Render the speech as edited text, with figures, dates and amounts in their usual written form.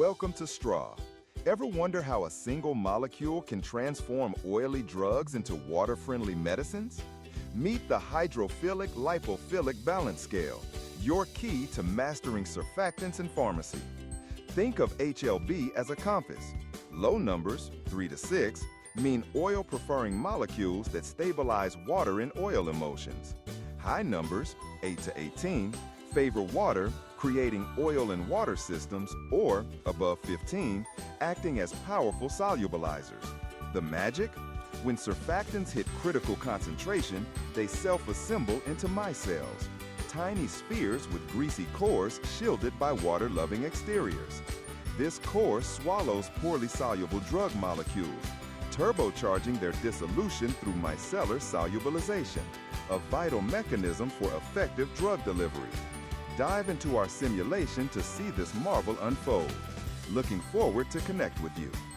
Welcome to Straw. Ever wonder how a single molecule can transform oily drugs into water-friendly medicines? Meet the hydrophilic lipophilic balance scale, your key to mastering surfactants in pharmacy. Think of HLB as a compass. Low numbers, 3 to 6, mean oil-preferring molecules that stabilize water in oil emulsions. High numbers, 8 to 18, favor water, creating oil and water systems, or, above 15, acting as powerful solubilizers. The magic? When surfactants hit critical concentration, they self-assemble into micelles, tiny spheres with greasy cores shielded by water-loving exteriors. This core swallows poorly soluble drug molecules, turbocharging their dissolution through micellar solubilization, a vital mechanism for effective drug delivery. Dive into our simulation to see this marvel unfold. Looking forward to connect with you.